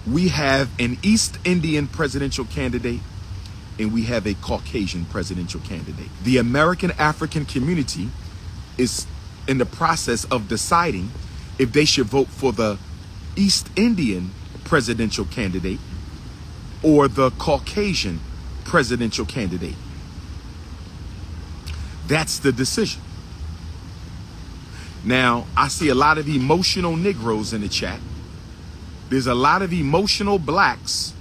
We have an East Indian presidential candidate and we have a Caucasian presidential candidate. The American African community is in the process of deciding if they should vote for the East Indian presidential candidate or the Caucasian presidential candidate. That's the decision. Now, I see a lot of emotional Negroes in the chat. There's a lot of emotional blacks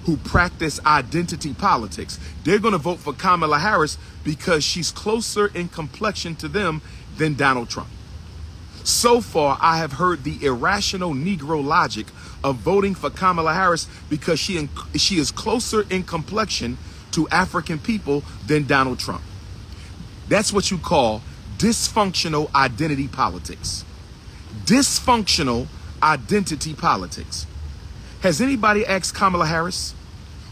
who practice identity politics. They're going to vote for Kamala Harris because she's closer in complexion to them than Donald Trump. So far, I have heard the irrational Negro logic of voting for Kamala Harris because she is closer in complexion to African people than Donald Trump. That's what you call dysfunctional identity politics. Dysfunctional identity politics. Has anybody asked Kamala Harris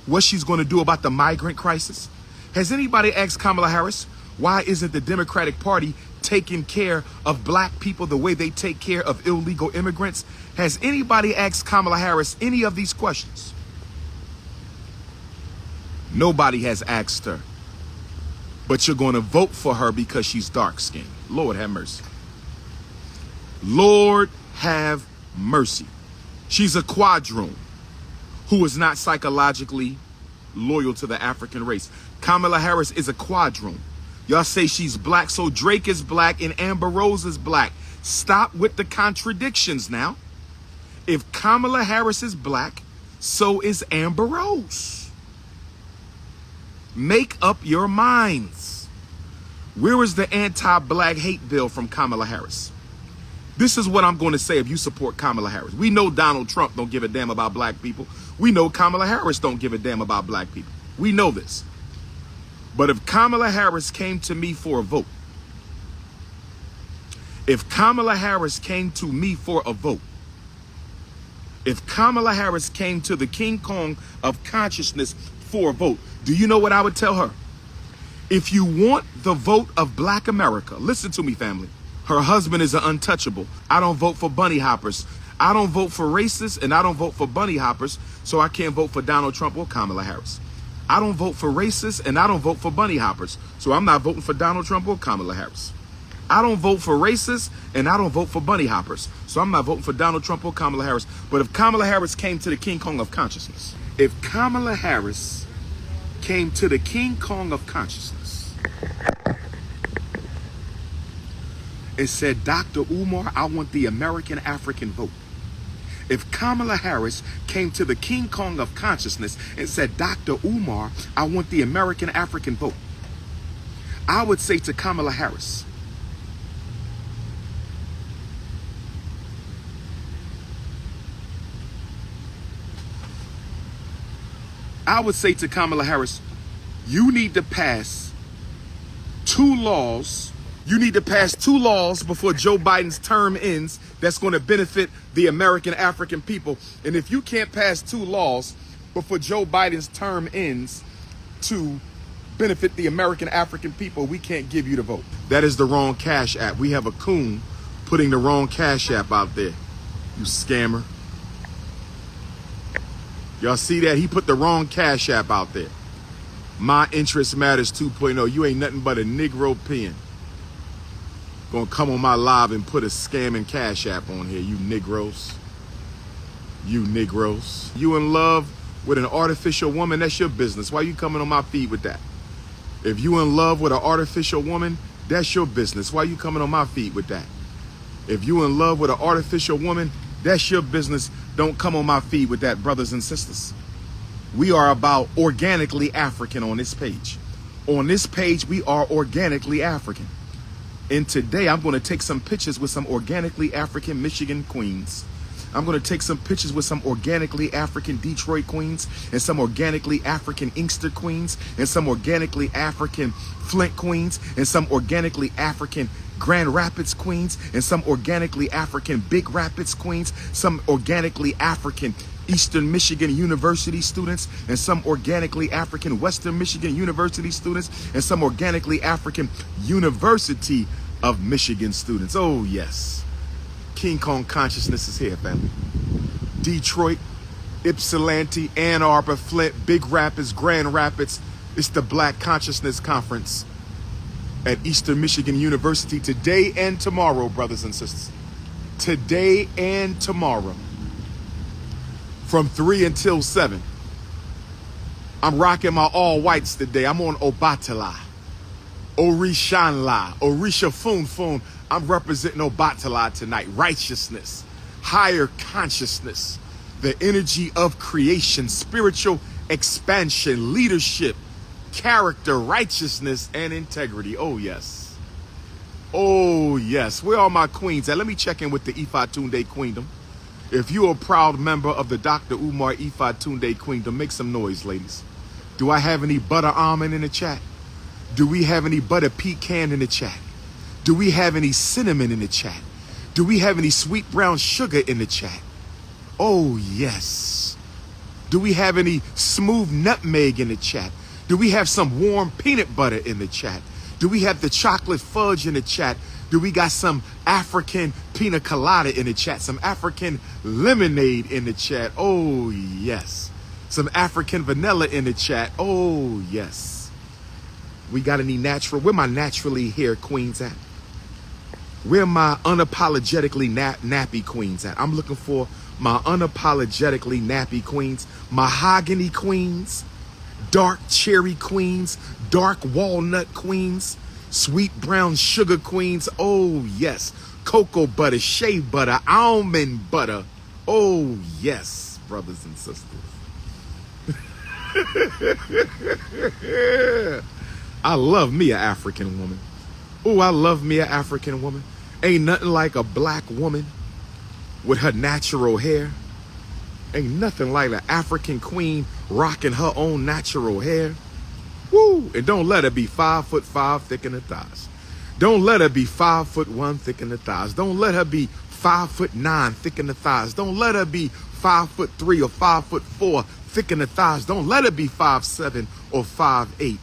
what she's going to do about the migrant crisis? Has anybody asked Kamala Harris why isn't the Democratic Party taking care of black people the way they take care of illegal immigrants? Has anybody asked Kamala Harris any of these questions? Nobody has asked her. But you're going to vote for her because she's dark-skinned. Lord have mercy. Lord have mercy. She's a quadroon who is not psychologically loyal to the African race. Kamala Harris is a quadroon. Y'all say she's black, so Drake is black and Amber Rose is black. Stop with the contradictions now. If Kamala Harris is black, so is Amber Rose. Make up your minds. Where is the anti-black hate bill from Kamala Harris? This is what I'm going to say if you support Kamala Harris. We know Donald Trump don't give a damn about black people. We know Kamala Harris don't give a damn about black people. We know this. But if Kamala Harris came to me for a vote, if Kamala Harris came to me for a vote, if Kamala Harris came to the King Kong of consciousness for a vote, do you know what I would tell her? If you want the vote of black America, listen to me, family. Her husband is an untouchable. I don't vote for bunny hoppers. I don't vote for racists and I don't vote for bunny hoppers, so I can't vote for Donald Trump or Kamala Harris. I don't vote for racists and I don't vote for bunny hoppers, so I'm not voting for Donald Trump or Kamala Harris. I don't vote for racists and I don't vote for bunny hoppers, so I'm not voting for Donald Trump or Kamala Harris. But if Kamala Harris came to the King Kong of consciousness, if Kamala Harris came to the King Kong of consciousness and said, Dr. Umar, I want the American African vote. If Kamala Harris came to the King Kong of consciousness and said, Dr. Umar, I want the American African vote, I would say to Kamala Harris, you need to pass two laws. You need to pass two laws before Joe Biden's term ends that's going to benefit the American African people. And if you can't pass two laws before Joe Biden's term ends to benefit the American African people, we can't give you the vote. That is the wrong Cash App. We have a coon putting the wrong Cash App out there. You scammer. Y'all see that? He put the wrong Cash App out there. My Interest Matters 2.0. You ain't nothing but a Negro pen. Gonna come on my live and put a scamming Cash App on here, you Negroes. You Negroes. You in love with an artificial woman, that's your business. Why you coming on my feed with that? If you in love with an artificial woman, that's your business. Why you coming on my feed with that? If you in love with an artificial woman, that's your business. Don't come on my feed with that, brothers and sisters. We are about organically African on this page. On this page, we are organically African. And today, I'm going to take some pictures with some organically African Michigan queens. I'm going to take some pictures with some organically African Detroit queens and some organically African Inkster queens and some organically African Flint queens and some organically African Grand Rapids queens and some organically African Big Rapids queens, some organically African Eastern Michigan University students and some organically African Western Michigan University students and some organically African University of Michigan students. Oh yes, King Kong consciousness is here, family. Detroit, Ypsilanti, Ann Arbor, Flint, Big Rapids, Grand Rapids. It's the Black Consciousness Conference at Eastern Michigan University today and tomorrow, brothers and sisters. Today and tomorrow. From 3 until 7. I'm rocking my all whites today. I'm on Obatala. Orishanla. Orisha Funfun. I'm representing Obatala tonight. Righteousness. Higher consciousness. The energy of creation. Spiritual expansion. Leadership. Character. Righteousness. And integrity. Oh, yes. Oh, yes. Where are my queens at? Let me check in with the Ifa Tunde Queendom. If you're a proud member of the Dr.Umar Ifa Tunde Queendom, make some noise, ladies. Do I have any butter almond in the chat? Do we have any butter pecan in the chat? Do we have any cinnamon in the chat? Do we have any sweet brown sugar in the chat? Oh, yes. Do we have any smooth nutmeg in the chat? Do we have some warm peanut butter in the chat? Do we have the chocolate fudge in the chat? Do we got some African pina colada in the chat? Some African lemonade in the chat? Oh, yes. Some African vanilla in the chat? Oh, yes. We got any natural? Where my naturally hair queens at? Where my unapologetically nappy queens at? I'm looking for my unapologetically nappy queens. Mahogany queens. Dark cherry queens. Dark walnut queens. Sweet brown sugar queens. Oh, yes. Cocoa butter, shea butter, almond butter. Oh, yes, brothers and sisters. I love me an African woman. Oh, I love me an African woman. Ain't nothing like a black woman with her natural hair. Ain't nothing like an African queen rocking her own natural hair. Woo! And don't let her be 5'5" thick in the thighs. Don't let her be 5'1" thick in the thighs. Don't let her be 5'9" thick in the thighs. Don't let her be 5'3" or 5'4" thick in the thighs. Don't let her be 5'7" or 5'8"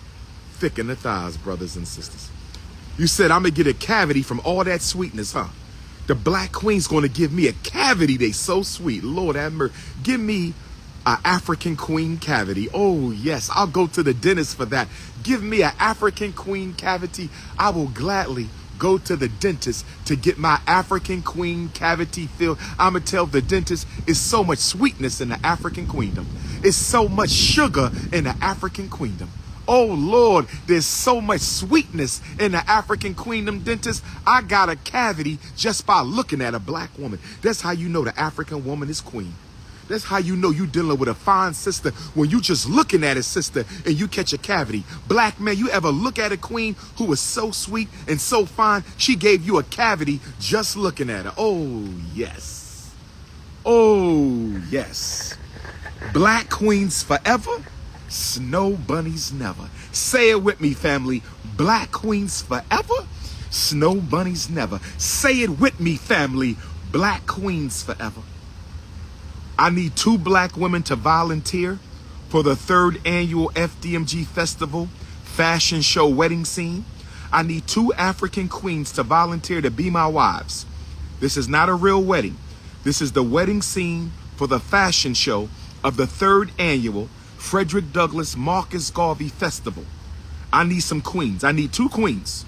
thick in the thighs, brothers and sisters. You said I'm gonna get a cavity from all that sweetness, huh? The black queen's gonna give me a cavity. They so sweet. Lord have mercy. Give me an African queen cavity. Oh, yes. I'll go to the dentist for that. Give me an African queen cavity. I will gladly go to the dentist to get my African queen cavity filled. I'm going to tell the dentist it's so much sweetness in the African queendom. It's so much sugar in the African queendom. Oh, Lord, there's so much sweetness in the African queendom, dentist. I got a cavity just by looking at a black woman. That's how you know the African woman is queen. That's how you know you dealing with a fine sister when you just looking at a sister and you catch a cavity. Black man, you ever look at a queen who was so sweet and so fine, she gave you a cavity just looking at her. Oh, yes. Oh, yes. Black queens forever, snow bunnies never. Say it with me, family. Black queens forever, snow bunnies never. Say it with me, family. Black queens forever. I need 2 black women to volunteer for the 3rd annual FDMG Festival fashion show wedding scene. I need 2 African queens to volunteer to be my wives. This is not a real wedding. This is the wedding scene for the fashion show of the 3rd annual Frederick Douglass Marcus Garvey Festival. I need some queens. I need 2 queens.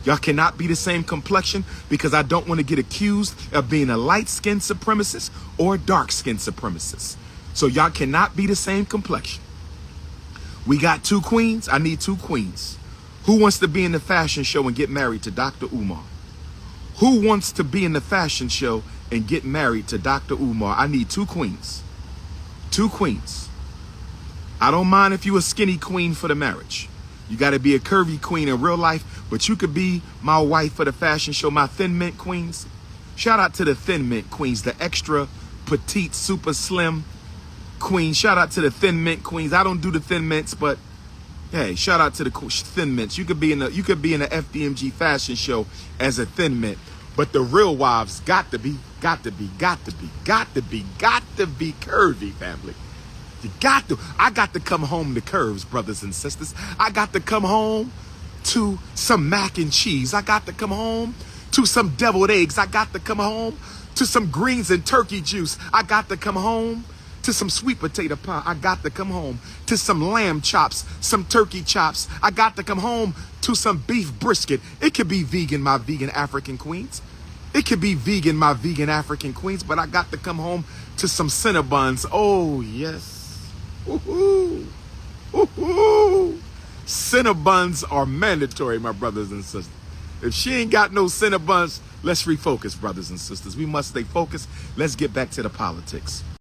Y'all cannot be the same complexion because I don't want to get accused of being a light-skinned supremacist or a dark-skinned supremacist. So y'all cannot be the same complexion. We got 2 queens. I need 2 queens. Who wants to be in the fashion show and get married to Dr. Umar? Who wants to be in the fashion show and get married to Dr. Umar? I need 2 queens. 2 queens. I don't mind if you a skinny queen for the marriage. You got to be a curvy queen in real life, but you could be my wife for the fashion show, my thin mint queens. Shout out to the thin mint queens, the extra petite, super slim queens. Shout out to the thin mint queens. I don't do the thin mints, but hey, shout out to the thin mints. You could be in the FDMG fashion show as a thin mint, but the real wives got to be curvy, family. You got to. I got to come home to curves, brothers and sisters. I got to come home to some mac and cheese. I got to come home to some deviled eggs. I got to come home to some greens and turkey juice. I got to come home to some sweet potato pie. I got to come home to some lamb chops, some turkey chops. I got to come home to some beef brisket. It could be vegan, my vegan African queens. It could be vegan, my vegan African queens, but I got to come home to some Cinnabons. Oh, yes. Woohoo. Woohoo. Cinnabons are mandatory, my brothers and sisters. If she ain't got no Cinnabons, let's refocus, brothers and sisters. We must stay focused. Let's get back to the politics.